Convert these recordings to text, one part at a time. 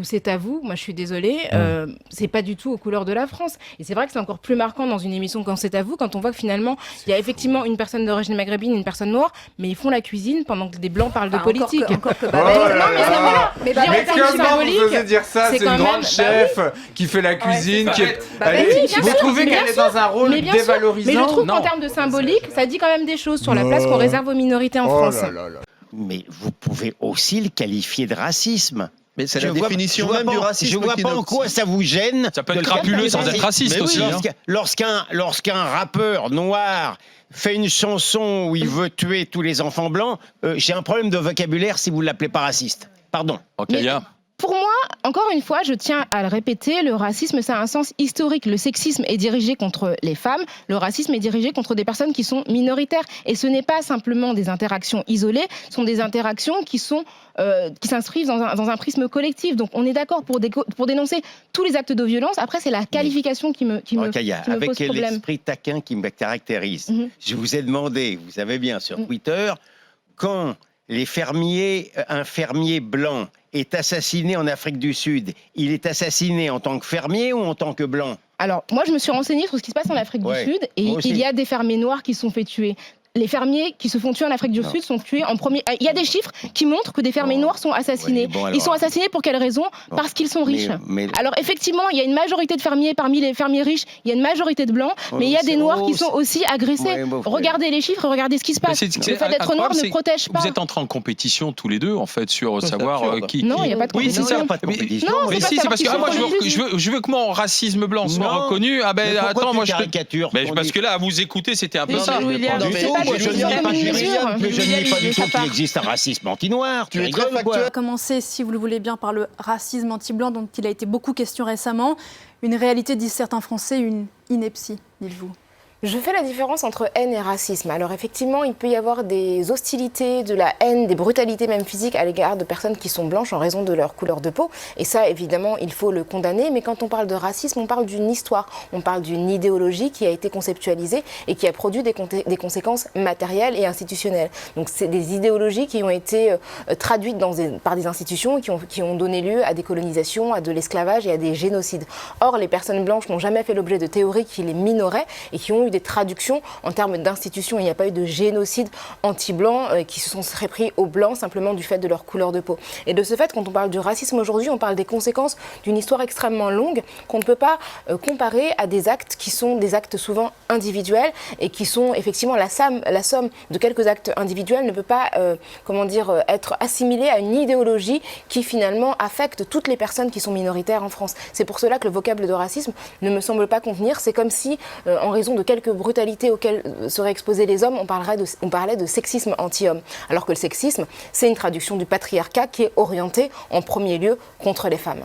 ou c'est à vous, moi je suis désolée, c'est pas du tout aux couleurs de la France. Et c'est vrai que c'est encore plus marquant dans une émission quand c'est à vous, quand on voit que finalement, il y a effectivement une personne d'origine maghrébine, une personne noire, mais ils font la cuisine pendant que des blancs parlent de politique. Encore que mais comment vous osez dire ça? C'est une grande chef qui fait la cuisine, qui est... Vous trouvez qu'elle est dans un rôle dévalorisant? Mais je trouve qu'en termes de symbolique, ça dit quand même des choses sur la place qu'on réserve aux minorités en France. Mais vous pouvez aussi le qualifier de racisme. Mais c'est la définition même du racisme. Je vois pas en quoi ça vous gêne. Ça peut être crapuleux sans être raciste aussi. Lorsqu'un rappeur noir fait une chanson où il veut tuer tous les enfants blancs, j'ai un problème de vocabulaire si vous ne l'appelez pas raciste. Pardon. Ok, Pour moi, encore une fois, je tiens à le répéter, le racisme, ça a un sens historique. Le sexisme est dirigé contre les femmes, le racisme est dirigé contre des personnes qui sont minoritaires. Et ce n'est pas simplement des interactions isolées, ce sont des interactions qui s'inscrivent dans un prisme collectif. Donc on est d'accord pour dénoncer tous les actes de violence. Après, c'est la qualification qui me pose problème. Avec l'esprit taquin qui me caractérise, je vous ai demandé, vous savez bien, sur Twitter, quand un fermier blanc est assassiné en Afrique du Sud, il est assassiné en tant que fermier ou en tant que blanc? Alors, moi, je me suis renseignée sur ce qui se passe en Afrique du Sud et il y a des fermiers noirs qui se sont fait tuer. Les fermiers qui se font tuer en Afrique du Sud sont tués en premier. Il y a des chiffres qui montrent que des fermiers noirs sont assassinés. Ils sont assassinés pour quelle raison? Parce qu'ils sont riches. Alors effectivement, il y a une majorité de fermiers parmi les fermiers riches. Il y a une majorité de blancs, mais il y a des noirs qui sont aussi agressés. Regardez les chiffres, regardez ce qui se passe. Le fait d'être noir ne protège pas. Vous êtes entrés en compétition tous les deux, en fait, sur savoir qui. Non, il n'y a pas de compétition. Oui, c'est ça. Mais si, c'est parce que moi, je veux que mon racisme blanc soit reconnu. Ah ben attends, moi je caricature. Parce que là, à vous écouter, c'était un peu ça. Mais je ne nie pas du tout qu'il existe un racisme anti-noir. Tu rigoles ou quoi? On va commencer, si vous le voulez bien, par le racisme anti-blanc dont il a été beaucoup question récemment. Une réalité, disent certains Français, une ineptie, dites-vous. Je fais la différence entre haine et racisme. Alors effectivement, il peut y avoir des hostilités, de la haine, des brutalités même physiques à l'égard de personnes qui sont blanches en raison de leur couleur de peau. Et ça, évidemment, il faut le condamner. Mais quand on parle de racisme, on parle d'une histoire. On parle d'une idéologie qui a été conceptualisée et qui a produit des conséquences matérielles et institutionnelles. Donc c'est des idéologies qui ont été traduites par des institutions qui ont donné lieu à des colonisations, à de l'esclavage et à des génocides. Or, les personnes blanches n'ont jamais fait l'objet de théories qui les minoraient et qui ont eu des traductions en termes d'institutions. Il n'y a pas eu de génocide anti-blanc qui se sont pris aux blancs simplement du fait de leur couleur de peau. Et de ce fait, quand on parle du racisme aujourd'hui, on parle des conséquences d'une histoire extrêmement longue qu'on ne peut pas comparer à des actes qui sont des actes souvent individuels et qui sont effectivement la somme de quelques actes individuels ne peut pas être assimilée à une idéologie qui finalement affecte toutes les personnes qui sont minoritaires en France. C'est pour cela que le vocable de racisme ne me semble pas convenir. C'est comme si, en raison de quelques brutalités auxquelles seraient exposés les hommes, on parlait de sexisme anti-homme. Alors que le sexisme, c'est une traduction du patriarcat qui est orienté en premier lieu contre les femmes.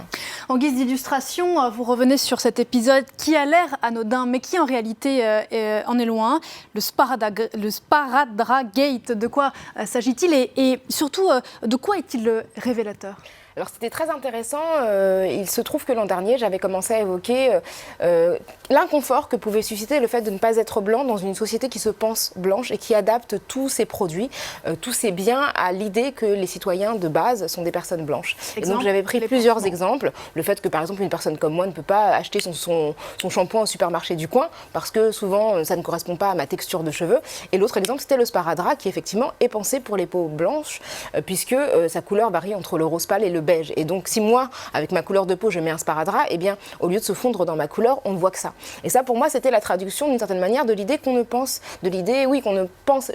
En guise d'illustration, vous revenez sur cet épisode qui a l'air anodin, mais qui en réalité en est loin. Le Sparadragate, de quoi s'agit-il et surtout, de quoi est-il révélateur ? Alors c'était très intéressant, il se trouve que l'an dernier j'avais commencé à évoquer l'inconfort que pouvait susciter le fait de ne pas être blanc dans une société qui se pense blanche et qui adapte tous ses produits, tous ses biens à l'idée que les citoyens de base sont des personnes blanches. Et donc j'avais pris plusieurs exemples, le fait que par exemple une personne comme moi ne peut pas acheter son shampoing au supermarché du coin parce que souvent ça ne correspond pas à ma texture de cheveux. Et l'autre exemple c'était le sparadrap qui effectivement est pensé pour les peaux blanches puisque sa couleur varie entre le rose pâle et le beige. Et donc, si moi, avec ma couleur de peau, je mets un sparadrap, eh bien, au lieu de se fondre dans ma couleur, on ne voit que ça. Et ça, pour moi, c'était la traduction, d'une certaine manière, de l'idée qu'on ne pense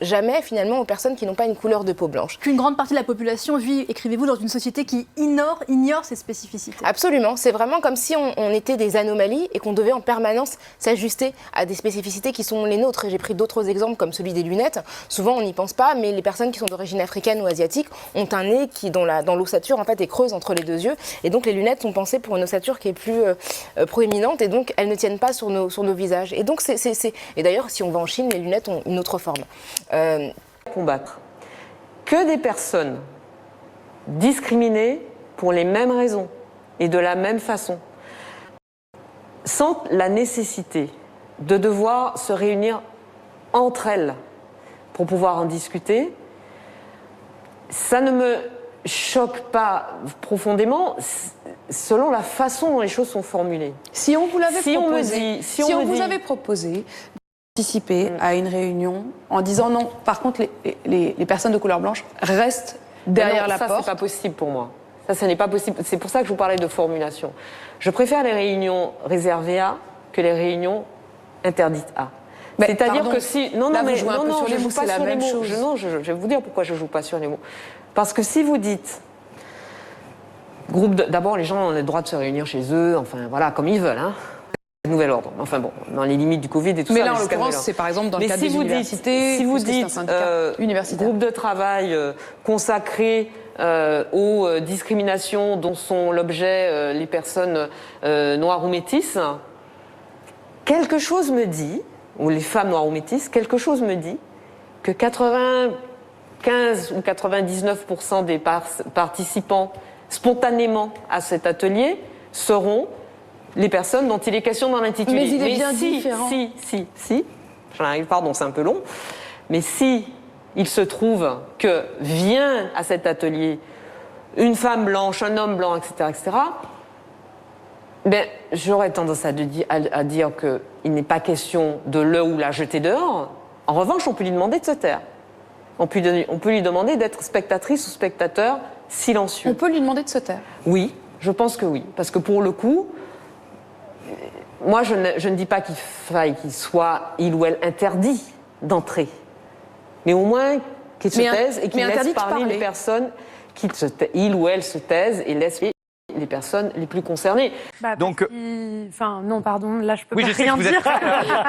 jamais, finalement, aux personnes qui n'ont pas une couleur de peau blanche. Qu'une grande partie de la population vit, écrivez-vous, dans une société qui ignore ses spécificités. Absolument. C'est vraiment comme si on était des anomalies et qu'on devait en permanence s'ajuster à des spécificités qui sont les nôtres. Et j'ai pris d'autres exemples, comme celui des lunettes. Souvent, on n'y pense pas, mais les personnes qui sont d'origine africaine ou asiatique ont un nez qui, dans l'ossature, en fait, est creuse entre les deux yeux. Et donc, les lunettes sont pensées pour une ossature qui est plus proéminente et donc, elles ne tiennent pas sur nos visages. Et donc, et d'ailleurs, si on va en Chine, les lunettes ont une autre forme. Combattre que des personnes discriminées pour les mêmes raisons et de la même façon, sans la nécessité de devoir se réunir entre elles pour pouvoir en discuter, ça ne me choque pas profondément selon la façon dont les choses sont formulées. Si on vous avait proposé de participer à une réunion en disant non, par contre les personnes de couleur blanche restent derrière la porte. Ça, c'est pas possible pour moi. Ça n'est pas possible. C'est pour ça que je vous parlais de formulation. Je préfère les réunions réservées à que les réunions interdites à. C'est-à-dire que si... je joue pas sur les mots. Je vais vous dire pourquoi je joue pas sur les mots. Parce que si vous dites... D'abord, les gens ont le droit de se réunir chez eux, enfin voilà, comme ils veulent, hein. Nouvel ordre. Enfin bon, dans les limites du Covid et tout ça. Mais là, en l'occurrence, c'est par exemple dans le cadre des universités. Si vous dites groupe de travail consacré aux discriminations dont sont l'objet les personnes noires ou métisses, quelque chose me dit, ou les femmes noires ou métisses, quelque chose me dit que 95 ou 99% des participants spontanément à cet atelier seront les personnes dont il est question dans l'intitulé. Mais il est bien différent. Si, j'en arrive, pardon, c'est un peu long, mais si il se trouve que vient à cet atelier une femme blanche, un homme blanc, etc., ben, j'aurais tendance à dire qu'il n'est pas question de le ou la jeter dehors. En revanche, on peut lui demander de se taire. On peut lui demander d'être spectatrice ou spectateur silencieux. On peut lui demander de se taire. Oui, je pense que oui. Parce que pour le coup, moi, je ne dis pas qu'il faille qu'il soit, il ou elle, interdit d'entrer. Mais au moins qu'il se taise et qu'il laisse parler les personnes, il ou elle se taise et laisse les personnes les plus concernées. Donc, non, pardon, là je peux pas rien dire.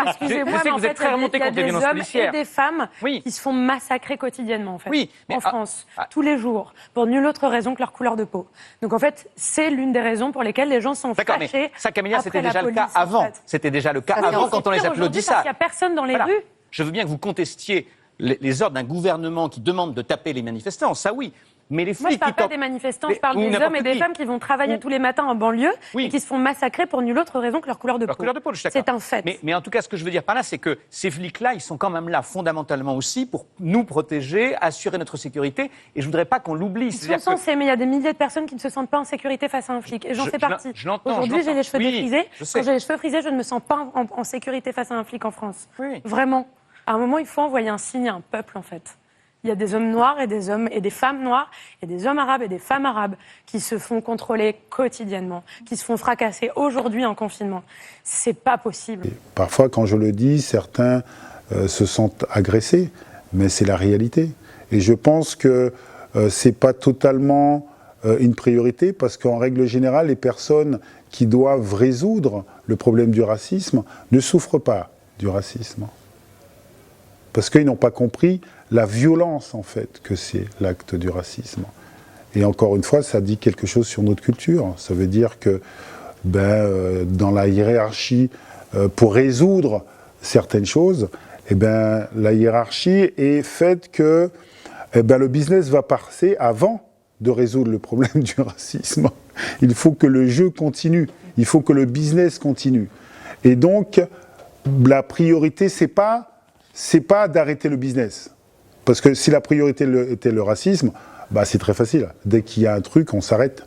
Excusez-moi, mais en fait, il y a des hommes et des femmes qui se font massacrer quotidiennement, en fait, en France, tous les jours, pour nulle autre raison que leur couleur de peau. Donc en fait, c'est l'une des raisons pour lesquelles les gens sont fâchés. Mais ça, Camélia, c'était déjà le cas avant. C'était déjà le cas avant quand on les applaudissait. Parce qu'il n'y a personne dans les rues. Je veux bien que vous contestiez les ordres d'un gouvernement qui demande de taper les manifestants, ça oui. Mais les flics, moi, je ne parle pas des manifestants, je parle des hommes et des femmes qui vont travailler tous les matins en banlieue et qui se font massacrer pour nulle autre raison que leur couleur de peau. C'est un fait. Mais en tout cas, ce que je veux dire par là, c'est que ces flics-là, ils sont quand même là fondamentalement aussi pour nous protéger, assurer notre sécurité. Et je ne voudrais pas qu'on l'oublie. Ils sont censés, mais il y a des milliers de personnes qui ne se sentent pas en sécurité face à un flic. Et j'en fais partie. Aujourd'hui, j'ai les cheveux défrisés. Quand j'ai les cheveux frisés, je ne me sens pas en sécurité face à un flic en France. Vraiment. À un moment, il faut envoyer un signe à un peuple, en fait. Il y a des hommes noirs et des hommes et des femmes noires et des hommes arabes et des femmes arabes qui se font contrôler quotidiennement, qui se font fracasser aujourd'hui en confinement. C'est pas possible. Et parfois, quand je le dis, certains se sentent agressés, mais c'est la réalité. Et je pense que c'est pas totalement une priorité parce qu'en règle générale, les personnes qui doivent résoudre le problème du racisme ne souffrent pas du racisme. Parce qu'ils n'ont pas compris la violence, en fait, que c'est l'acte du racisme. Et encore une fois, ça dit quelque chose sur notre culture. Ça veut dire que dans la hiérarchie, pour résoudre certaines choses, la hiérarchie est faite que le business va passer avant de résoudre le problème du racisme. Il faut que le jeu continue. Il faut que le business continue. Et donc, la priorité, c'est pas d'arrêter le business. Parce que si la priorité était le racisme, c'est très facile. Dès qu'il y a un truc, on s'arrête.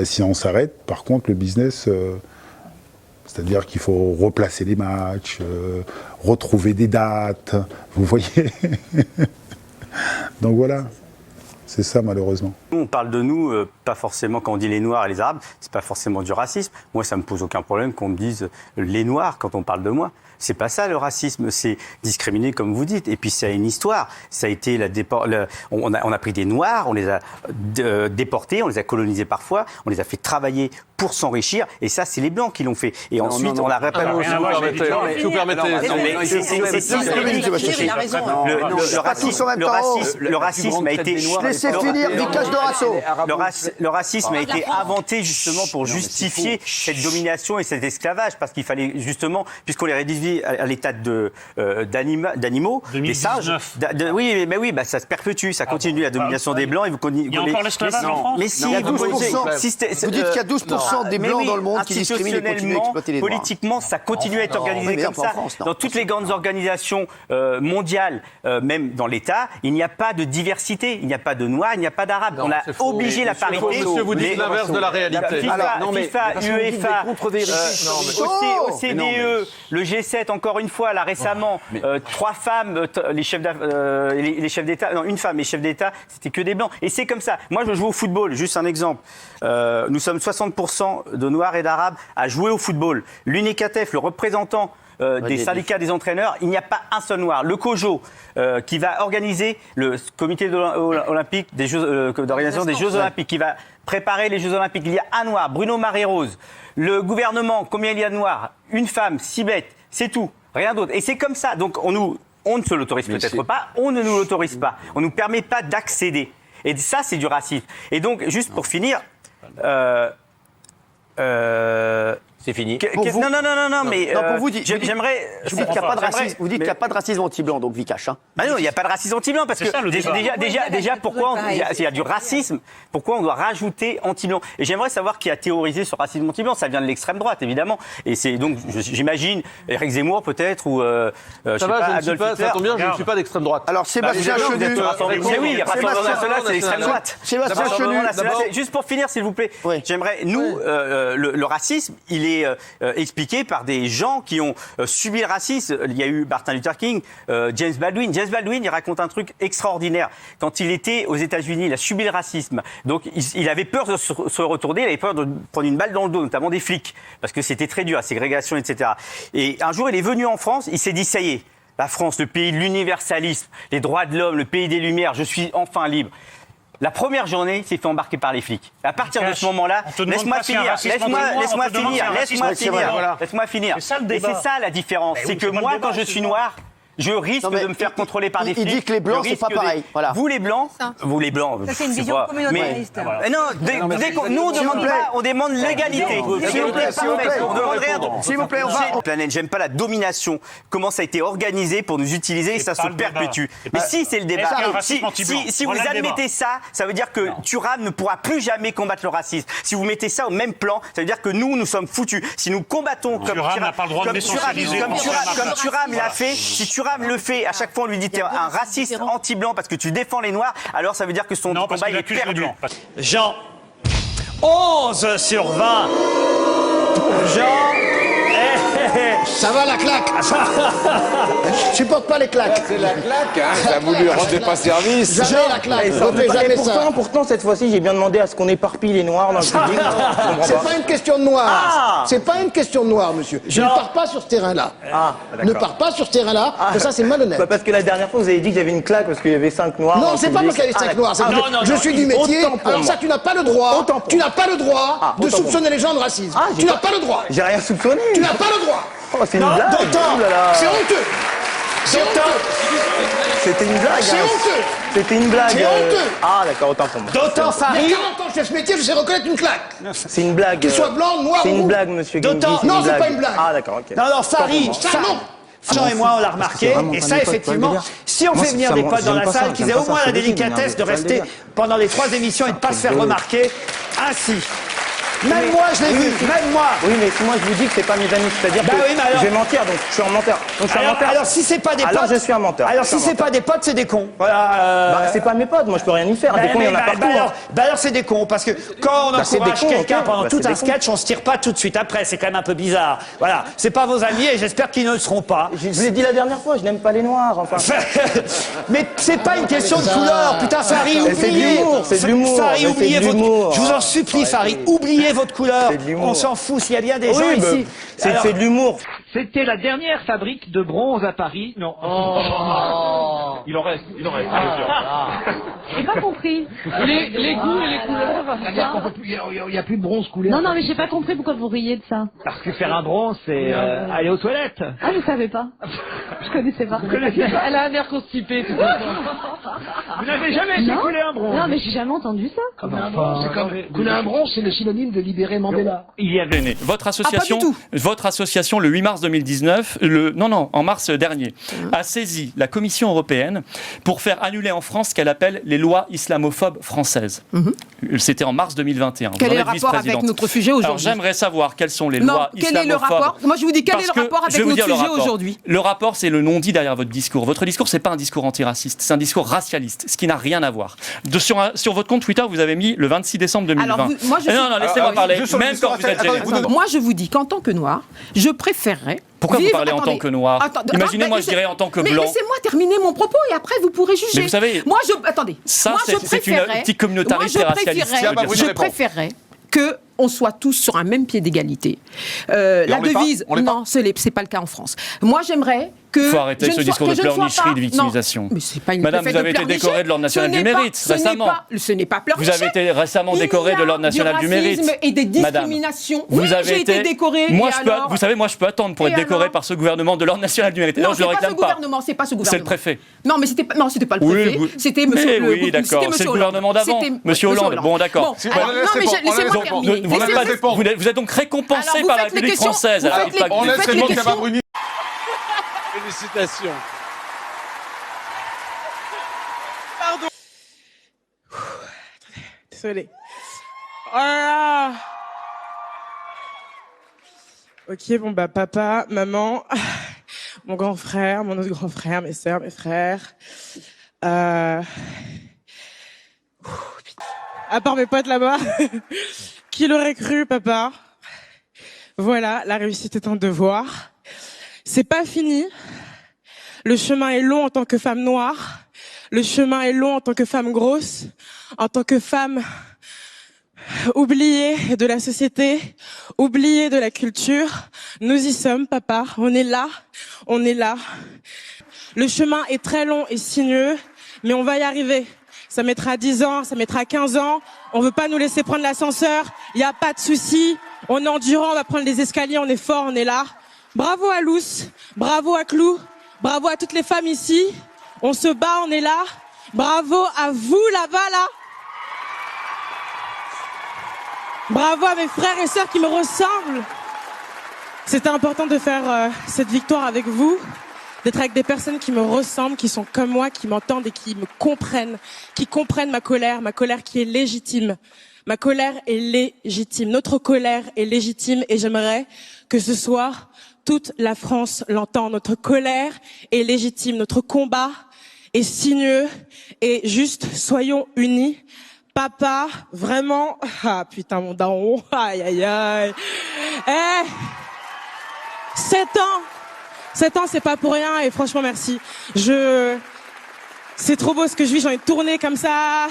Si on s'arrête, par contre, le business, c'est-à-dire qu'il faut replacer les matchs, retrouver des dates, vous voyez. Donc voilà. C'est ça, malheureusement. On parle de nous, pas forcément quand on dit les Noirs et les Arabes, c'est pas forcément du racisme. Moi, ça me pose aucun problème qu'on me dise les Noirs quand on parle de moi. C'est pas ça le racisme, c'est discriminer comme vous dites. Et puis ça a une histoire. Ça a été on a pris des Noirs, on les a déportés, on les a colonisés parfois, on les a fait travailler pour s'enrichir. Et ça, c'est les Blancs qui l'ont fait. Et ensuite, on l'a réparé. Si vous permettez. Le racisme a été. Laissez finir Vicage Dorasso. Le racisme a été inventé justement pour justifier cette domination et cet esclavage, parce qu'il fallait justement, puisqu'on les réduisait à l'état d'animaux, des singes. Oui, ça se perpétue, ça continue la domination des Blancs. Il y a encore l'esclavage en France ? Mais si, il y a 12%. Vous dites qu'il y a 12% des Blancs dans le monde qui discriminent et continuent à exploiter les Noirs. Politiquement, ça continue à être organisé comme ça. Dans toutes les grandes organisations mondiales, même dans l'État, il n'y a pas de diversité. Il n'y a pas de noirs, il n'y a pas d'arabes. On a obligé la parité. Monsieur, vous dites l'inverse de la réalité. FIFA, UEFA, OCDE, le G7, encore une fois, là récemment, 3 femmes, les chefs d'État, non, une femme, les chefs d'État, c'était que des blancs. Et c'est comme ça. Moi, je joue au football, juste un exemple. Nous sommes 60% de noirs et d'arabes à jouer au football. L'UNICATEF, le représentant des syndicats des entraîneurs, il n'y a pas un seul noir. Le COJO, qui va organiser le comité olympique d'organisation des Jeux Olympiques, qui va préparer les Jeux Olympiques, il y a un noir, Bruno Maré-Rose. Le gouvernement, combien il y a de noirs? Une femme, 6 bêtes, c'est tout, rien d'autre. Et c'est comme ça. Donc on ne se l'autorise peut-être pas, on ne nous l'autorise pas. On ne nous permet pas d'accéder. Et ça, c'est du racisme. Et donc, juste pour finir... C'est fini. Non, mais pour vous, j'aimerais. Vous dites qu'il n'y a pas de racisme anti-blanc, donc Vikash. Hein. Bah non, il n'y a pas de racisme anti-blanc parce que déjà, pourquoi il y a du racisme? Pourquoi on doit rajouter anti-blanc? Et j'aimerais savoir qui a théorisé ce racisme anti-blanc. Ça vient de l'extrême droite, évidemment. Et c'est donc, j'imagine, Éric Zemmour peut-être ou Adolf Hitler. Ça tombe bien, je ne suis pas d'extrême droite. Alors Sébastien Chenu. Oui, Rassemblement national, c'est l'extrême droite. Sébastien Chenu. Juste pour finir, s'il vous plaît, j'aimerais, nous, le racisme, il est expliqué par des gens qui ont subi le racisme. Il y a eu Martin Luther King, James Baldwin. James Baldwin, il raconte un truc extraordinaire. Quand il était aux États-Unis, il a subi le racisme. Donc, il avait peur de se retourner, il avait peur de prendre une balle dans le dos, notamment des flics, parce que c'était très dur, la ségrégation, etc. Et un jour, il est venu en France, il s'est dit, ça y est, la France, le pays de l'universalisme, les droits de l'homme, le pays des Lumières, je suis enfin libre. La première journée, il s'est fait embarquer par les flics. À partir de ce moment-là, laisse-moi finir. Et c'est ça la différence. C'est que moi, quand je suis noir, je risque de me faire contrôler par des flics. Il dit que les blancs, c'est pas pareil. Voilà. Vous les blancs, ça c'est une vision communautariste. Nous, on demande l'égalité. S'il vous plaît, j'aime pas la domination. Comment ça a été organisé pour nous utiliser et ça se perpétue. Mais si c'est le débat, si vous admettez ça, ça veut dire que Thuram ne pourra plus jamais combattre le racisme. Si vous mettez ça au même plan, ça veut dire que nous sommes foutus. Si nous combattons comme Thuram l'a fait, si Thuram le fait, à chaque fois on lui dit t'es un raciste anti-blanc parce que tu défends les noirs, alors ça veut dire que son combat il est perdu. Jean, 11 sur 20. Jean. Ça va la claque? Je supporte pas les claques. C'est la claque, hein. T'as voulu rendre pas service. Jamais la claque. Jamais ça. Pourtant, cette fois-ci, j'ai bien demandé à ce qu'on éparpille les noirs dans le public. C'est pas une question de noir. C'est pas une question de noir, monsieur. Je ne pars pas sur ce terrain-là. Ne pars pas sur ce terrain-là. Ça, c'est malhonnête. Parce que la dernière fois, vous avez dit qu'il y avait une claque parce qu'il y avait 5 noirs. Non, c'est pas parce qu'il y avait 5 noirs. Je suis du métier. Alors ça, tu n'as pas le droit. Tu n'as pas le droit de soupçonner les gens de racisme. Tu n'as pas le droit. J'ai rien soupçonné. Tu n'as pas le droit. Oh, c'est une blague. C'est honteux. C'est honteux. C'était une blague. C'est honteux. C'était une blague. C'est honteux. Ah, d'accord, autant pour moi. D'autant Farid. 40 ans que je fais ce métier, je sais reconnaître une claque. C'est une blague. Qu'il soit blanc, noir ou c'est une blague, monsieur Guinguy. Non, c'est pas une blague. Ah, d'accord, ok. Non, Farid. Jean et moi, on l'a remarqué, et ça, effectivement, si on fait venir des potes dans la salle, qu'ils aient au moins la délicatesse de rester pendant les 3 émissions et de ne pas se faire remarquer ainsi. Même moi, je l'ai vu, même moi. Oui, mais si moi je vous dis que c'est pas mes amis, c'est-à-dire que je vais mentir, donc je suis un menteur. Alors si c'est pas des potes, je suis un menteur. Alors si c'est pas des potes, c'est des cons. Voilà. C'est pas mes potes, moi je peux rien y faire. Des cons, il y en a partout. Alors c'est des cons, parce que quand on encourage quelqu'un pendant tout un sketch, on se tire pas tout de suite après. C'est quand même un peu bizarre. Voilà, c'est pas vos amis et j'espère qu'ils ne le seront pas. Je vous l'ai dit la dernière fois, je n'aime pas les noirs. Enfin. Mais c'est pas une question de couleur. Putain, Farid, oubliez. C'est de l'humour. Farid, oubliez votre. Je vous en supplie, Farid, oubliez votre couleur. On s'en fout s'il y a bien des gens ici. C'est de l'humour. C'était la dernière fabrique de bronze à Paris. Non. Oh. Il en reste. J'ai pas compris. Les goûts et les couleurs. C'est-à-dire qu'on peut plus, il n'y a plus de bronze coulé. Non, mais j'ai pas compris pourquoi vous riez de ça. Parce que faire un bronze, c'est aller aux toilettes. Ah, je savais pas. Je connaissais pas. Vous connaissez pas? Elle a un air constipé. Vous n'avez jamais été couler un bronze? Non, mais j'ai jamais entendu ça. Couler un bronze, c'est le synonyme de libérer Mandela. Il y avait votre association le 8 mars 2019, en mars dernier, a saisi la Commission européenne pour faire annuler en France ce qu'elle appelle les les lois islamophobes françaises. C'était en mars 2021. Quel est le rapport avec notre sujet aujourd'hui? Alors j'aimerais savoir quelles sont les lois islamophobes. Quel est le rapport? Moi je vous dis quel est le rapport avec notre sujet aujourd'hui? Le rapport, c'est le non-dit derrière votre discours. Votre discours, c'est pas un discours antiraciste, c'est un discours racialiste, ce qui n'a rien à voir. Sur votre compte Twitter, vous avez mis le 26 décembre 2020. Alors, non, laissez-moi parler. Même quand vous êtes gêné. Moi je vous dis qu'en tant que noir, je préférerais. Pourquoi vous parlez en tant que noir? Imaginez-moi, je dirais en tant que blanc. Mais laissez-moi terminer mon propos et après vous pourrez juger. Mais vous savez, moi attendez. Ça, c'est une petite communautariste et racialiste. Je préférerais qu'on soit tous sur un même pied d'égalité. La devise, non, c'est pas le cas en France. Moi, j'aimerais que... Il faut arrêter ce discours de pleurnicherie, de victimisation. Mais c'est pas une Madame, vous avez été décorée de l'Ordre national du mérite récemment. Ce n'est pas pleurnicher. Vous avez été récemment décorée de l'Ordre national du mérite. Il y a du racisme et des discriminations. Oui, j'ai été décorée. Vous savez, moi, je peux attendre pour être décorée par ce gouvernement de l'Ordre national du mérite. Non, je le réclame pas. C'est pas ce gouvernement. C'est le préfet. Non, mais c'était pas le préfet. C'était monsieur Hollande. Oui, d'accord. C'est le gouvernement d'avant. Monsieur Hollande. Bon, d'accord. Non, mais laissez-moi terminer. Vous êtes donc récompensé par la République française. On laisse seulement Cava Bruni. Félicitations. Pardon. Désolée. Oh là là. Ok, bon bah papa, maman, mon grand frère, mon autre grand frère, mes sœurs, mes frères. À part mes potes là-bas. Qui l'aurait cru, papa? Voilà, la réussite est un devoir. C'est pas fini. Le chemin est long en tant que femme noire. Le chemin est long en tant que femme grosse, en tant que femme oubliée de la société, oubliée de la culture. Nous y sommes, papa. On est là. On est là. Le chemin est très long et sinueux, mais on va y arriver. Ça mettra 10 ans, ça mettra 15 ans. On veut pas nous laisser prendre l'ascenseur. Il n'y a pas de souci. On est endurant, on va prendre les escaliers, on est fort, on est là. Bravo à Luce, bravo à Clou, bravo à toutes les femmes ici. On se bat, on est là. Bravo à vous là-bas, là. Bravo à mes frères et sœurs qui me ressemblent. C'était important de faire cette victoire avec vous, d'être avec des personnes qui me ressemblent, qui sont comme moi, qui m'entendent et qui me comprennent, qui comprennent ma colère qui est légitime. Ma colère est légitime, notre colère est légitime et j'aimerais que ce soir, toute la France l'entend. Notre colère est légitime, notre combat est sinueux et juste soyons unis. Papa, vraiment, ah putain mon daron, aïe aïe aïe. 7 ans, c'est pas pour rien et franchement merci. C'est trop beau ce que je vis, j'ai envie de tourner comme ça,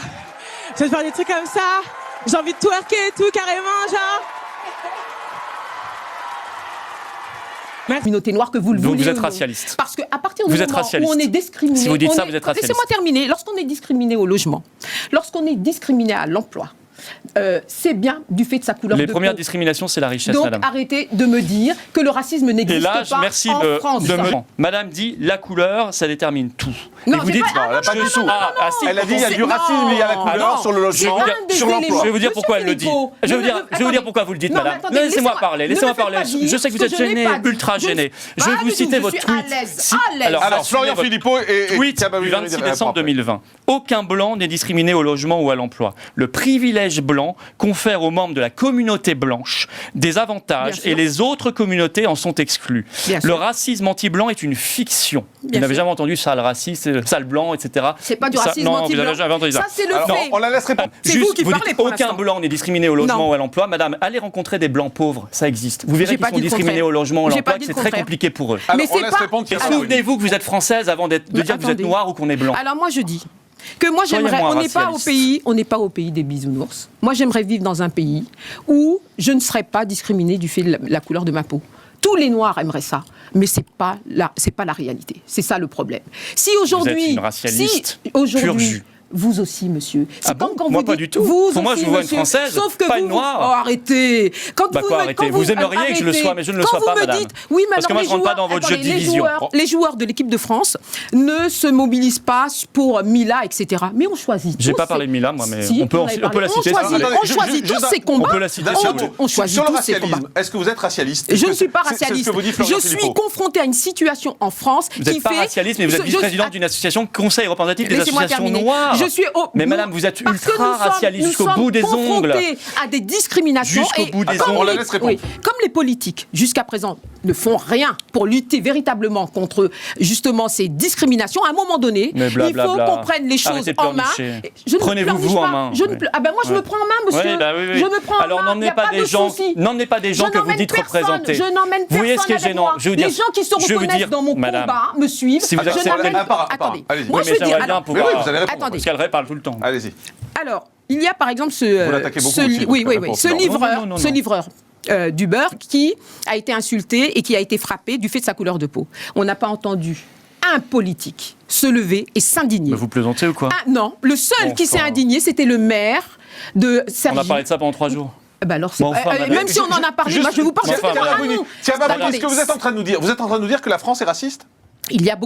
j'ai envie de faire des trucs comme ça. J'ai envie de twerker et tout, carrément, genre. Communauté noire que vous le voulez. Donc vous êtes racialiste. Parce qu'à partir du moment où on est discriminé... Si vous dites ça, vous êtes racialiste. Laissez-moi terminer. Lorsqu'on est discriminé au logement, lorsqu'on est discriminé à l'emploi, c'est bien du fait de sa couleur de peau. Les premières discriminations, c'est la richesse, donc, madame. Donc arrêtez de me dire que le racisme n'existe pas en France. Madame dit la couleur, ça détermine tout. Non, et vous dites, pas du tout. Elle a dit il y a du racisme lié à la couleur sur le logement, sur l'emploi. Je vais vous dire pourquoi elle le dit. Je vais vous dire pourquoi vous le dites, madame. Laissez-moi parler. Je sais que vous êtes gêné, ultra gêné. Je vais vous citer votre tweet. Alors, Florian Philippot et tweet du 26 décembre 2020. Aucun blanc n'est discriminé au logement ou à l'emploi. Le privilège blanc confère aux membres de la communauté blanche des avantages et les autres communautés en sont exclues. Le racisme anti-blanc est une fiction. Vous n'avez jamais entendu sale raciste, sale blanc, etc. C'est pas du racisme anti-blanc. Non, vous n'avez jamais entendu ça. Ça, c'est le fait. On la laisse répondre. C'est vous qui parlez pour aucun blanc n'est discriminé au logement ou à l'emploi. Madame, allez rencontrer des blancs pauvres, ça existe. Vous verrez qu'ils sont discriminés au logement ou à l'emploi, que c'est très compliqué pour eux. Mais c'est pas... Souvenez-vous que vous êtes française avant de dire que vous êtes noire ou qu'on est blanc. Alors moi je dis que moi j'aimerais, on n'est pas au pays des bisounours. Moi j'aimerais vivre dans un pays où je ne serais pas discriminée du fait de la couleur de ma peau. Tous les Noirs aimeraient ça, mais c'est pas la réalité. C'est ça le problème. Si aujourd'hui, vous êtes une racialiste pur jus. Vous aussi, monsieur. Ah bon, quand moi, vous pas du tout. Pour moi, je vous vois une Française, sauf que pas une Noire. Oh, arrêtez. Arrêtez. Vous aimeriez que je le sois, mais je ne le sois pas, madame. Oui, mais parce que moi, je ne rentre pas dans votre jeu de division. Les joueurs de l'équipe de France ne se mobilisent pas pour Mila, etc. Mais on choisit tous. J'ai pas parlé de Mila, moi, mais on peut la citer. On choisit tous ces combats. On peut la citer. On choisit tous ces combats. Est-ce que vous êtes racialiste? Je ne suis pas racialiste. Je suis confrontée à une situation en France qui fait... Vous n'êtes pas racialiste, mais vous êtes vice-présidente d'une association conseil représentatif des associations noires. Je suis mais madame, vous êtes ultra racialiste jusqu'au bout des ongles. À des discriminations. Jusqu'au bout des ongles. On la laisse répondre. Comme les politiques, jusqu'à présent, ne font rien pour lutter véritablement contre justement ces discriminations, à un moment donné, il faut qu'on prenne les choses en main. Prenez-vous vous en main. Moi, je me prends en main, monsieur. Je me prends en main. Alors, n'emmenez pas des gens que vous dites représenter. Je n'emmène personne. Vous voyez ce qui est gênant. Les gens qui se reconnaissent dans mon combat me suivent. Si vous Attendez. Moi, je veux dire. Attendez. Parce qu'elle parle tout le temps. Allez-y. Alors, il y a par exemple ce livreur d'Uber qui a été insulté et qui a été frappé du fait de sa couleur de peau. On n'a pas entendu un politique se lever et s'indigner. Mais vous plaisantez ou quoi? Non, le seul qui s'est indigné, c'était le maire de Cergy. On a parlé de ça pendant 3 jours. Alors même si on en a parlé, moi je vais vous parler. Tiens, est-ce que vous êtes en train de nous dire, que la France est raciste? Il y a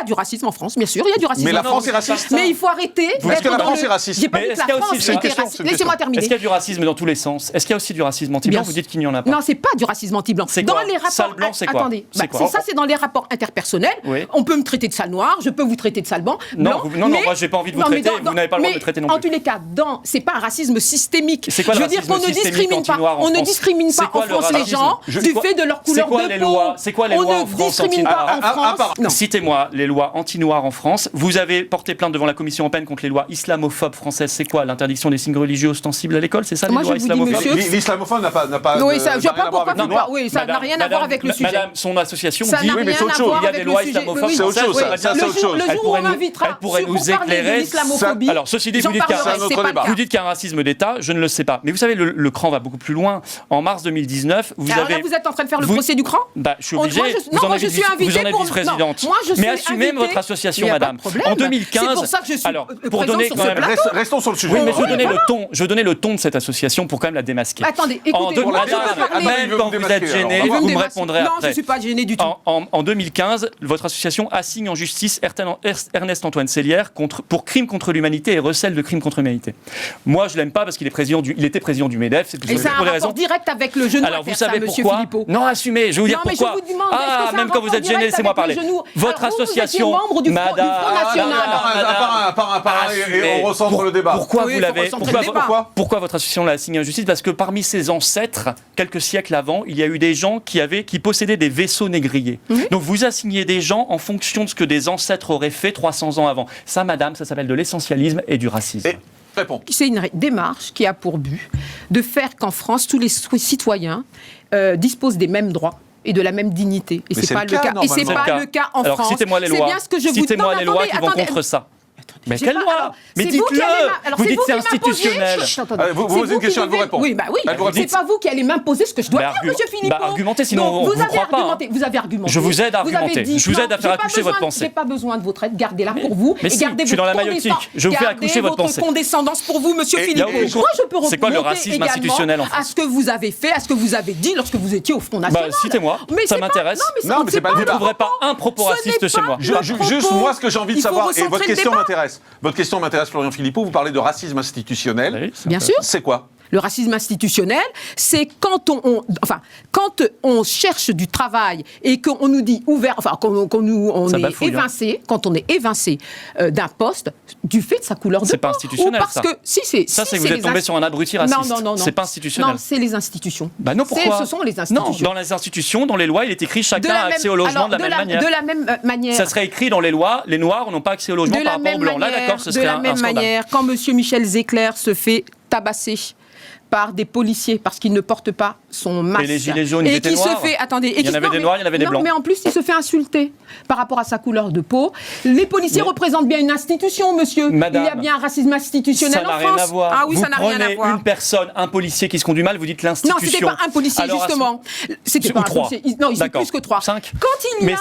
du racisme en France, bien sûr, il y a du racisme. Mais la France est raciste. Mais il faut arrêter. Est-ce que la France est raciste? J'ai pas dit que la France était raciste. Laissez-moi terminer. Est-ce qu'il y a du racisme dans tous les sens? Est-ce qu'il y a aussi du racisme anti-blanc? Vous dites qu'il n'y en a pas. Non, c'est pas du racisme anti-blanc. Dans les rapports. Sale blanc, c'est quoi? Attendez, ça c'est dans les rapports interpersonnels. On peut me traiter de sale noir, je peux vous traiter de sale blanc. Non, moi j'ai pas envie de vous traiter. Vous n'avez pas le droit de me traiter non plus. En tous les cas, c'est pas un racisme systémique. C'est quoi le racisme systémique anti-noir en France? On ne discrimine pas en France les gens du fait de leur couleur de peau. C'est quoi les lois en France anti-noirs? Citez-moi les lois anti-noirs en France. Vous avez porté plainte devant la Commission européenne contre les lois islamophobes françaises. C'est quoi? L'interdiction des signes religieux ostensibles à l'école? C'est ça les lois islamophobes? L'islamophone n'a pas. Oui, ça n'a rien à voir avec le sujet. Madame, son association dit oui, mais c'est autre chose. Il y a des lois islamophobes. C'est autre chose. Le jour où on m'invitera, elle pourrait nous éclairer. Alors, ceci dit, vous dites qu'il y a un racisme d'État. Je ne le sais pas. Mais vous savez, le cran va beaucoup plus loin. En mars 2019, vous êtes en train de faire le procès du cran? Je suis obligé. Vous en êtes vice-présidente. Mais assumez votre association, madame. En 2015. C'est pour ça que je suis pour donner quand même. Restons sur le sujet. Oui, mais je veux donner le ton de cette association pour quand même la démasquer. Attendez, écoutez, même quand vous êtes gêné, vous me répondrez après. Non, je ne suis pas gêné du tout. En 2015, votre association assigne en justice Ernest-Antoine Seillière pour crime contre l'humanité et recel de crime contre l'humanité. Moi, je l'aime pas parce qu'il était président du MEDEF. Et c'est un rapport direct avec le genou. Alors, vous savez pourquoi? Non, assumez. Je vais vous dire pourquoi. Même quand vous êtes gêné, laissez-moi parler. Votre association, madame, et on recentre le débat. Pourquoi votre association l'a assigné en justice? Parce que parmi ses ancêtres, quelques siècles avant, il y a eu des gens qui possédaient des vaisseaux négriers. Donc vous assignez des gens en fonction de ce que des ancêtres auraient fait 300 ans avant. Ça, madame, ça s'appelle de l'essentialisme et du racisme. C'est une démarche qui a pour but de faire qu'en France, tous les citoyens disposent des mêmes droits et de la même dignité. Et c'est pas le cas. Et c'est pas le cas en France. Alors citez-moi les lois. C'est bien ce que je vous dis. Citez-moi les lois qui vont contre ça. Mais quelle loi? Mais dites-le. Vous dites c'est institutionnel. Vous posez une question, elle vous répond. Oui, c'est pas vous qui allez m'imposer ce que je dois dire, monsieur Philippot. Argumentez, sinon on ne croit pas. Vous avez argumenté. Je vous aide à argumenter. Je vous aide à faire accoucher votre pensée. J'ai pas besoin de votre aide, gardez-la pour vous. Mais si, je suis dans la maïotique. Je vous fais accoucher votre pensée. Condescendance pour vous, monsieur Philippot. Moi, je peux c'est quoi le racisme institutionnel en France? À ce que vous avez fait, à ce que vous avez dit lorsque vous étiez au Front National. Citez-moi, ça m'intéresse. Non, mais c'est pas le débat. Vous ne trouverez pas un propos raciste chez moi. Juste moi, ce que j'ai envie de savoir, et votre question m'intéresse. Votre question m'intéresse, Florian Philippot, vous parlez de racisme institutionnel. Bien sûr. C'est quoi? Le racisme institutionnel, c'est quand on cherche du travail et qu'on nous dit ouvert, quand on est évincé d'un poste du fait de sa couleur de peau. C'est pas institutionnel, parce ça. Que c'est que vous êtes tombé sur un abruti raciste. Non. C'est pas institutionnel. Non, c'est les institutions. Non, pourquoi? Ce sont les institutions. Non, dans les institutions, dans les lois, il est écrit chacun a accès au logement de la même manière. De la même manière. Ça serait écrit dans les lois, les Noirs n'ont pas accès au logement par rapport aux Blancs. Là, d'accord, ce serait un scandale. De la même manière, quand M. Michel Zecler se fait tabasser par des policiers parce qu'il ne porte pas son masque. Et les gilets jaunes, ils étaient noirs. Il y en avait des noirs, il y en avait des blancs. Mais en plus, il se fait insulter par rapport à sa couleur de peau. Les policiers représentent bien une institution, monsieur. Madame, il y a bien un racisme institutionnel en France. Ça n'a rien à voir. Ah oui, ça n'a rien à voir. Une personne, un policier qui se conduit mal, vous dites l'institution. Non, c'était pas un policier, justement. C'était pas un policier. Non, ils sont plus que 3. 5. Quand il y a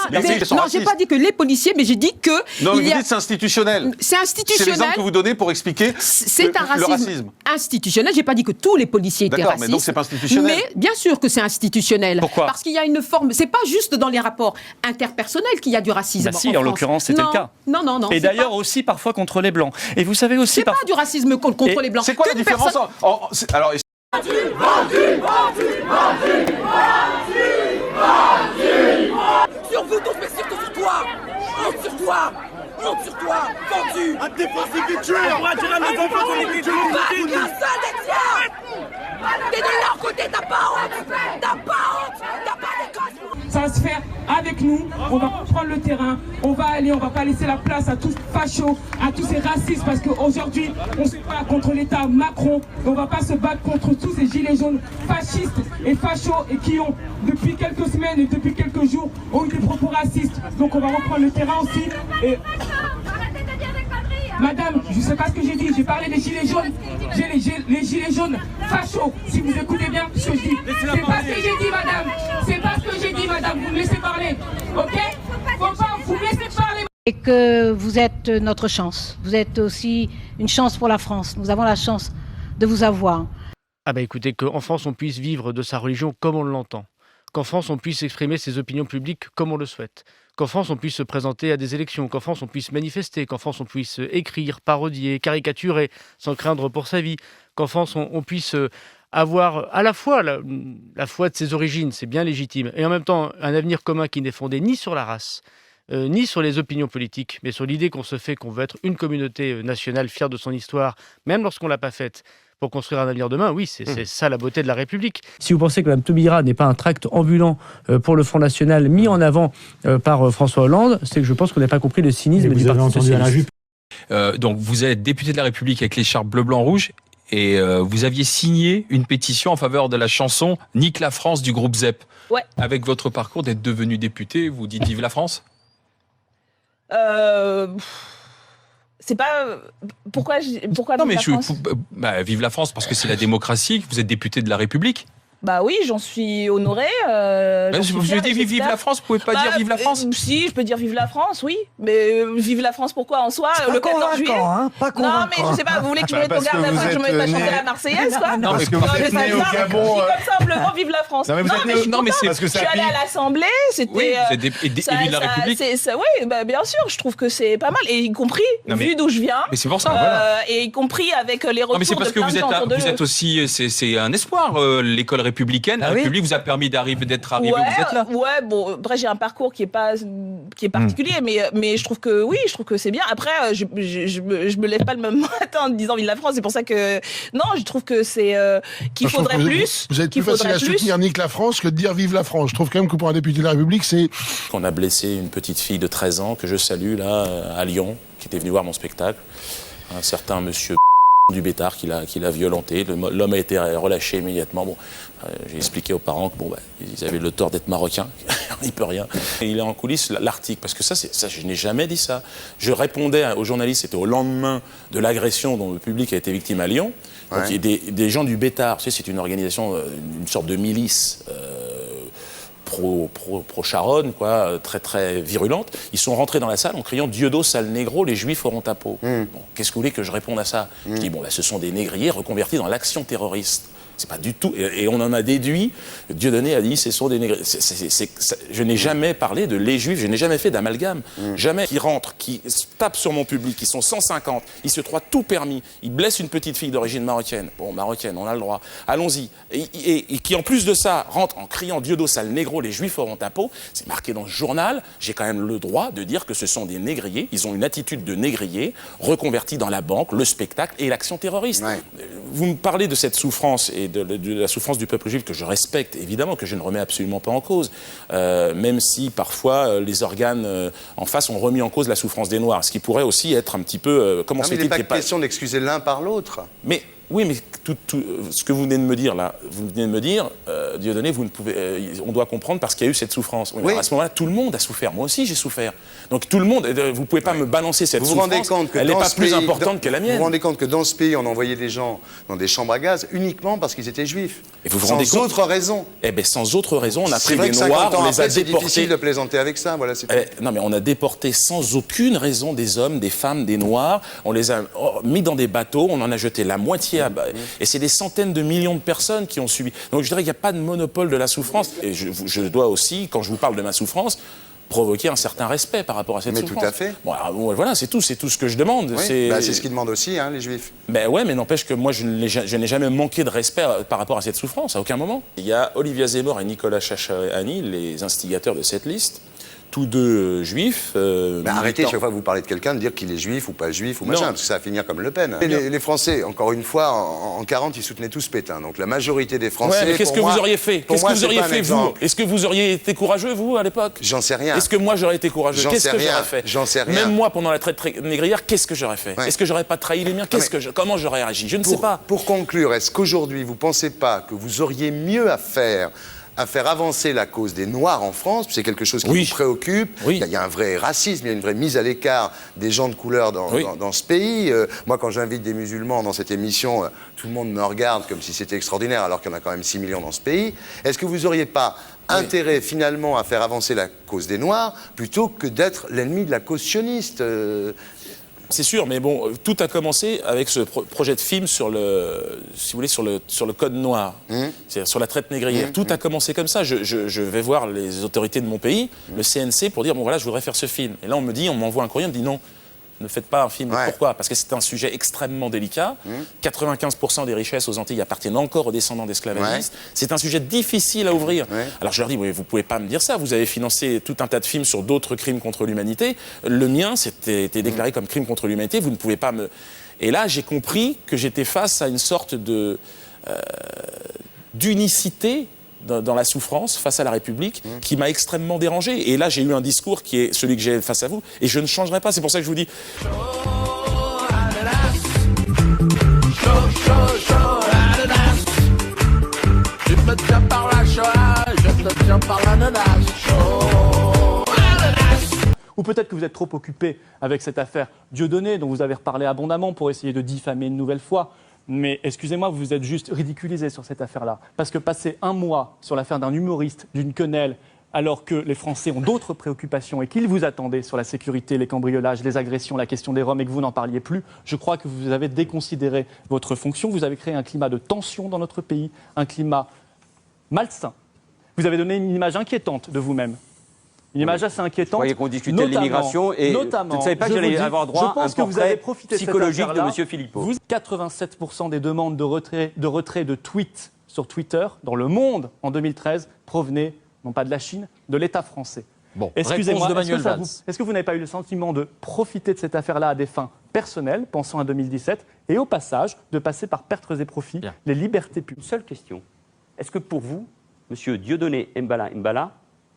non, j'ai pas dit que les policiers, mais j'ai dit que... Non, mais vous dites c'est institutionnel. C'est institutionnel. C'est l'exemple que vous donnez pour expliquer le racisme. Institutionnel. J'ai pas dit que tous les policiers étaient racistes. Mais donc c'est pas institutionnel. Mais bien sûr que c'est institutionnel. Pourquoi? Parce qu'il y a une forme. C'est pas juste dans les rapports interpersonnels qu'il y a du racisme. Bah si, en l'occurrence, c'était le cas. Non. Et d'ailleurs aussi parfois contre les blancs. Et vous savez aussi. C'est pas du racisme contre les blancs. C'est quoi la différence? Alors. Sur vous tous, mais surtout sur toi! Sur toi! compte sur toi, vendu. Un défensif qui tue. On pourra tirer un enfant sur les cultures. T'es de leur côté, t'as pas honte. T'as pas honte. T'as pas d'école. Ça va se faire avec nous, on va prendre le terrain, on va aller, on va pas laisser la place à tous ces fachos, à tous ces racistes, parce qu'aujourd'hui, on se bat contre l'État Macron, et on va pas se battre contre tous ces gilets jaunes fascistes et fachos, et qui ont, depuis quelques semaines et depuis quelques jours, ont eu des propos racistes. Donc on va reprendre le terrain aussi. Et... Madame, je sais pas ce que j'ai dit, j'ai parlé des gilets jaunes, les gilets jaunes fachos, si vous écoutez bien ce que je dis. C'est pas ce que j'ai dit, madame, c'est pas ce que j'ai dit, madame, vous me laissez parler, ok? Faut pas, vous me laissez parler. Et que vous êtes notre chance, vous êtes aussi une chance pour la France, nous avons la chance de vous avoir. Ah bah écoutez, qu'en France on puisse vivre de sa religion comme on l'entend, qu'en France on puisse exprimer ses opinions publiques comme on le souhaite, qu'en France on puisse se présenter à des élections, qu'en France on puisse manifester, qu'en France on puisse écrire, parodier, caricaturer sans craindre pour sa vie, qu'en France on puisse avoir à la fois la foi de ses origines, c'est bien légitime, et en même temps un avenir commun qui n'est fondé ni sur la race, ni sur les opinions politiques, mais sur l'idée qu'on se fait qu'on veut être une communauté nationale fière de son histoire, même lorsqu'on ne l'a pas faite, pour construire un avenir demain, oui, c'est ça la beauté de la République. Si vous pensez que Mme Taubira n'est pas un tract ambulant pour le Front National mis en avant par François Hollande, c'est que je pense qu'on n'a pas compris le cynisme du Parti socialiste. Donc vous êtes député de la République avec l'écharpe bleu, blanc, rouge, et vous aviez signé une pétition en faveur de la chanson « Nique la France » du groupe ZEP. Ouais. Avec votre parcours d'être devenu député, vous dites « Vive la France » C'est pas... Pourquoi non, vive mais la France vive la France parce que c'est la démocratie, que vous êtes député de la République. Bah oui, j'en suis honorée. Je dis vive la France, vous pouvez pas dire vive la France Si, je peux dire vive la France, oui. Mais vive la France, pourquoi en soi le 14 juillet pas convaincant. Non, mais je sais pas, vous voulez que je me mette au garde à que je me mette à chanter la Marseillaise, quoi? Non, parce que vous êtes né au Gabon. Comme ça, simplement, vive la France. Non, mais vous êtes né au Gabon. Je suis allée à l'Assemblée, c'était... Oui, vous êtes élu de la République. Oui, bien sûr, je trouve que c'est pas mal. Et y compris, vu d'où je viens. Mais c'est pour ça, voilà. Et y compris avec les retours de plein de gens. Non, mais c'est parce que vous êtes aussi... C'est un espoir, l'école républicaine. Vous a permis d'être arrivé où vous êtes là. Ouais, bon, après j'ai un parcours qui est particulier, mais je trouve que c'est bien. Après, je me lève pas le même matin en disant vive la France. C'est pour ça que non, je trouve que c'est qu'il faudrait plus. Vous êtes plus facile à soutenir nique la France que de dire vive la France. Je trouve quand même que pour un député de la République, c'est... On a blessé une petite fille de 13 ans que je salue là à Lyon, qui était venue voir mon spectacle. Un certain monsieur du Bétard qui l'a violenté. L'homme a été relâché immédiatement. Bon, j'ai expliqué aux parents que ils avaient le tort d'être marocains, on n'y peut rien. Et il est en coulisses l'article, parce que ça, je n'ai jamais dit ça. Je répondais aux journalistes, c'était au lendemain de l'agression dont le public a été victime à Lyon. Donc il y a des gens du Bétard, tu sais, c'est une organisation, une sorte de milice pro-Charonne, quoi, très très virulente. Ils sont rentrés dans la salle en criant « Dieudo, sale négro, les juifs auront ta peau ». Bon, qu'est-ce que vous voulez que je réponde à ça? Je dis ce sont des négriers reconvertis dans l'action terroriste. C'est pas du tout... Et on en a déduit, Dieudonné a dit ce sont des négriers. Je n'ai jamais parlé de les juifs, je n'ai jamais fait d'amalgame. Jamais. Qui rentrent, qui tapent sur mon public, ils sont 150, ils se croient tout permis, ils blessent une petite fille d'origine marocaine. Bon, marocaine, on a le droit. Allons-y. Et qui, en plus de ça, rentrent en criant « Dieudo, sale négro, les juifs auront ta peau ». C'est marqué dans le journal. J'ai quand même le droit de dire que ce sont des négriers. Ils ont une attitude de négriers, reconvertis dans la banque, le spectacle et l'action terroriste. Ouais. Vous me parlez de cette souffrance et de la souffrance du peuple juif que je respecte, évidemment, que je ne remets absolument pas en cause, même si parfois les organes en face ont remis en cause la souffrance des Noirs, ce qui pourrait aussi être un petit peu... comment il n'est pas question d'excuser l'un par l'autre. Mais oui, mais tout ce que vous venez de me dire là, Dieudonné, on doit comprendre parce qu'il y a eu cette souffrance. Oui. À ce moment-là, tout le monde a souffert. Moi aussi, j'ai souffert. Donc tout le monde, vous ne pouvez pas me balancer cette souffrance. Vous vous rendez compte que elle n'est pas plus importante que la mienne. Vous vous rendez compte que dans ce pays, on envoyait des gens dans des chambres à gaz uniquement parce qu'ils étaient juifs. Et vous vous rendez compte ? Sans autre raison. Eh bien, sans autre raison, on a pris des Noirs, on les a déportés. C'est difficile de plaisanter avec ça. Voilà, non, mais on a déporté sans aucune raison des hommes, des femmes, des Noirs. On les a mis dans des bateaux, on en a jeté la moitié à bas. Et c'est des centaines de millions de personnes qui ont subi. Donc je dirais qu'il n'y a pas de monopole de la souffrance. Et je dois aussi, quand je vous parle de ma souffrance, provoquer un certain respect par rapport à cette souffrance. Mais tout à fait. Bon, alors, voilà, c'est tout ce que je demande. Oui, c'est ce qu'ils demandent aussi, les Juifs. Ben ouais, mais n'empêche que moi, je n'ai jamais manqué de respect par rapport à cette souffrance, à aucun moment. Il y a Olivia Zemmour et Nicolas Chachani, les instigateurs de cette liste, tous deux juifs. Arrêtez chaque fois que vous parlez de quelqu'un de dire qu'il est juif ou pas juif ou machin, parce que ça va finir comme Le Pen. Les Français, encore une fois, en 40, ils soutenaient tous Pétain. Donc la majorité des Français. Mais qu'est-ce que vous auriez fait? Qu'est-ce que vous auriez fait, vous? Est-ce que vous auriez été courageux, vous, à l'époque? J'en sais rien. Est-ce que moi, j'aurais été courageux? Qu'est-ce que j'aurais fait? J'en sais rien. Même moi, pendant la traite négrière, qu'est-ce que j'aurais fait? Est-ce que j'aurais pas trahi les miens? Comment j'aurais réagi? Je ne sais pas. Pour conclure, est-ce qu'aujourd'hui, vous ne pensez pas que vous auriez mieux à faire avancer la cause des Noirs en France? C'est quelque chose qui vous préoccupe. Il y a un vrai racisme, il y a une vraie mise à l'écart des gens de couleur dans ce pays. Moi, quand j'invite des musulmans dans cette émission, tout le monde me regarde comme si c'était extraordinaire, alors qu'il y en a quand même 6 millions dans ce pays. Est-ce que vous n'auriez pas intérêt finalement à faire avancer la cause des Noirs plutôt que d'être l'ennemi de la cause sioniste? C'est sûr, mais bon, tout a commencé avec ce projet de film sur le, si vous voulez, sur le code noir, c'est-à-dire sur la traite négrière. Tout a commencé comme ça. Je vais voir les autorités de mon pays, le CNC, pour dire bon voilà, je voudrais faire ce film. Et là, on m'envoie un courrier, on me dit non. Ne faites pas un film. Pourquoi? Parce que c'est un sujet extrêmement délicat. 95% des richesses aux Antilles appartiennent encore aux descendants d'esclavagistes. C'est un sujet difficile à ouvrir. Alors je leur dis, vous ne pouvez pas me dire ça. Vous avez financé tout un tas de films sur d'autres crimes contre l'humanité. Le mien, c'était déclaré comme crime contre l'humanité. Vous ne pouvez pas me... Et là, j'ai compris que j'étais face à une sorte d'unicité dans la souffrance face à la République qui m'a extrêmement dérangé. Et là, j'ai eu un discours qui est celui que j'ai face à vous et je ne changerai pas. C'est pour ça que je vous dis... Je me tiens par la Shoah, je te tiens par l'ananas. Ou peut-être que vous êtes trop occupé avec cette affaire Dieudonné, dont vous avez reparlé abondamment pour essayer de diffamer une nouvelle fois. Mais excusez-moi, vous vous êtes juste ridiculisé sur cette affaire-là. Parce que passer un mois sur l'affaire d'un humoriste, d'une quenelle, alors que les Français ont d'autres préoccupations et qu'ils vous attendaient sur la sécurité, les cambriolages, les agressions, la question des Roms et que vous n'en parliez plus, je crois que vous avez déconsidéré votre fonction. Vous avez créé un climat de tension dans notre pays, un climat malsain. Vous avez donné une image inquiétante de vous-même. Une image assez inquiétante. Vous croyez qu'on discutait de l'immigration et je ne savais pas que j'allais avoir droit à un portrait psychologique de M. Philippot. Vous, 87% des demandes de retrait de tweets sur Twitter dans le monde en 2013 provenaient, non pas de la Chine, de l'État français. Bon, excusez-moi, est-ce que vous n'avez pas eu le sentiment de profiter de cette affaire-là à des fins personnelles, pensant à 2017, et au passage de passer par pertes et profits les libertés publiques? Une seule question. Est-ce que pour vous, M. Dieudonné Mbala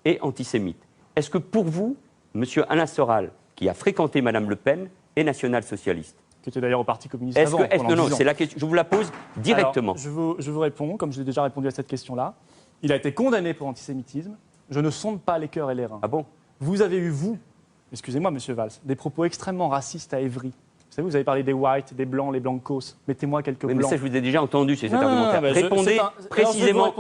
est antisémite? Est-ce que pour vous, M. Alain Soral, qui a fréquenté Mme Le Pen, est national-socialiste? Qui était d'ailleurs au Parti communiste avant. Non, c'est la question. Je vous la pose directement. Alors, je vous réponds, comme je l'ai déjà répondu à cette question-là. Il a été condamné pour antisémitisme. Je ne sonde pas les cœurs et les reins. Ah bon? Vous avez eu, excusez-moi, M. Valls, des propos extrêmement racistes à Évry. Vous savez, vous avez parlé des whites, des blancs, les blancos. Mettez-moi quelques blancs. Mais ça, je vous ai déjà entendu, c'est cet argumentaire. Répondez précisément.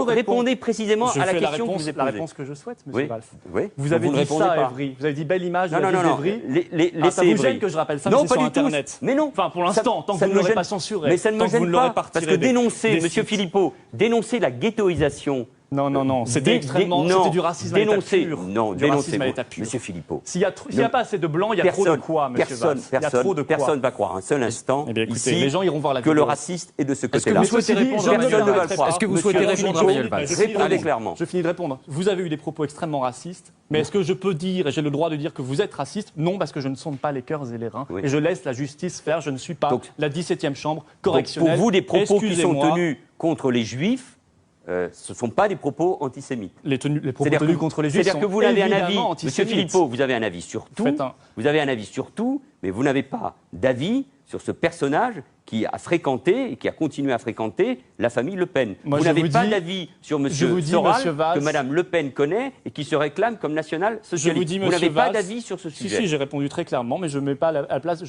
Répondez précisément à la question que je vous ai posée. La réponse que je souhaite, M. Valls. Oui. Vous avez dit ça à Évry. Vous avez dit belle image de la ville d'Évry. Ça vous gêne que je rappelle ça, mais c'est sur Internet. Mais non. Enfin, pour l'instant, tant que vous ne l'aurez pas censuré. Mais ça ne me gêne pas. Parce que dénoncer, M. Philippot, dénoncer la ghettoisation. Non, c'était extrêmement... C'était du racisme à l'état pur. Non, dénoncez, Monsieur Philippot. S'il n'y a pas assez de blancs, il y a trop de quoi, Monsieur Valls? Personne ne va croire un seul instant ici les gens iront voir la que le raciste est de ce côté-là. Personne ne va le croire. Est-ce que vous souhaitez répondre à Manuel Valls? Répondez clairement. Je finis de répondre. Vous avez eu des propos extrêmement racistes, mais est-ce que je peux dire, et j'ai le droit de dire que vous êtes raciste? Non, parce que je ne sonde pas les cœurs et les reins, et je laisse la justice faire. Je ne suis pas la 17e chambre correctionnelle. Pour vous, des propos qui sont tenus contre les Juifs, ce ne sont pas des propos antisémites. Les propos tenus contre les Juifs sont c'est-à-dire que vous avez un avis, Monsieur Philippot, vous avez un avis sur tout, mais vous n'avez pas d'avis sur ce personnage qui a fréquenté et qui a continué à fréquenter la famille Le Pen. Vous n'avez pas d'avis sur M. Soral, que Mme Le Pen connaît et qui se réclame comme national-socialiste. Vous n'avez pas d'avis sur ce sujet. Si, j'ai répondu très clairement, mais je ne me mets pas à la place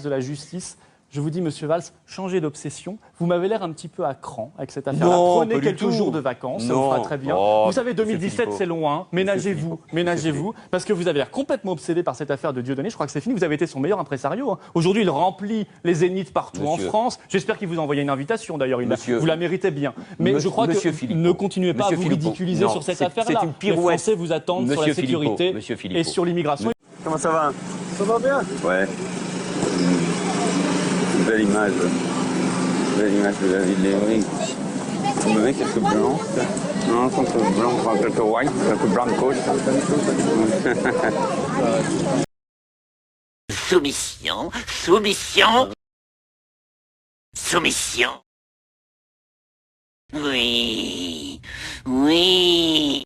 de la justice. Je vous dis, Monsieur Valls, changez d'obsession. Vous m'avez l'air un petit peu à cran avec cette affaire-là. Prenez quelques jours de vacances, ça vous fera très bien. Vous savez, 2017, c'est loin. Ménagez-vous, parce que vous avez l'air complètement obsédé par cette affaire de Dieudonné. Je crois que c'est fini. Vous avez été son meilleur impresario. Aujourd'hui, il remplit les zéniths partout en France. J'espère qu'il vous a envoyé une invitation, d'ailleurs. Vous la méritez bien. Mais je crois que ne continuez pas à vous ridiculiser sur cette affaire-là. Les Français vous attendent sur la sécurité et sur l'immigration. Comment ça va? Ça va bien? Ouais. Belle image de la ville d'Évry. On me met quelques blancs. Non, quelques blancs, quelques white, quelques blancos. Soumission, soumission, soumission. Oui, oui.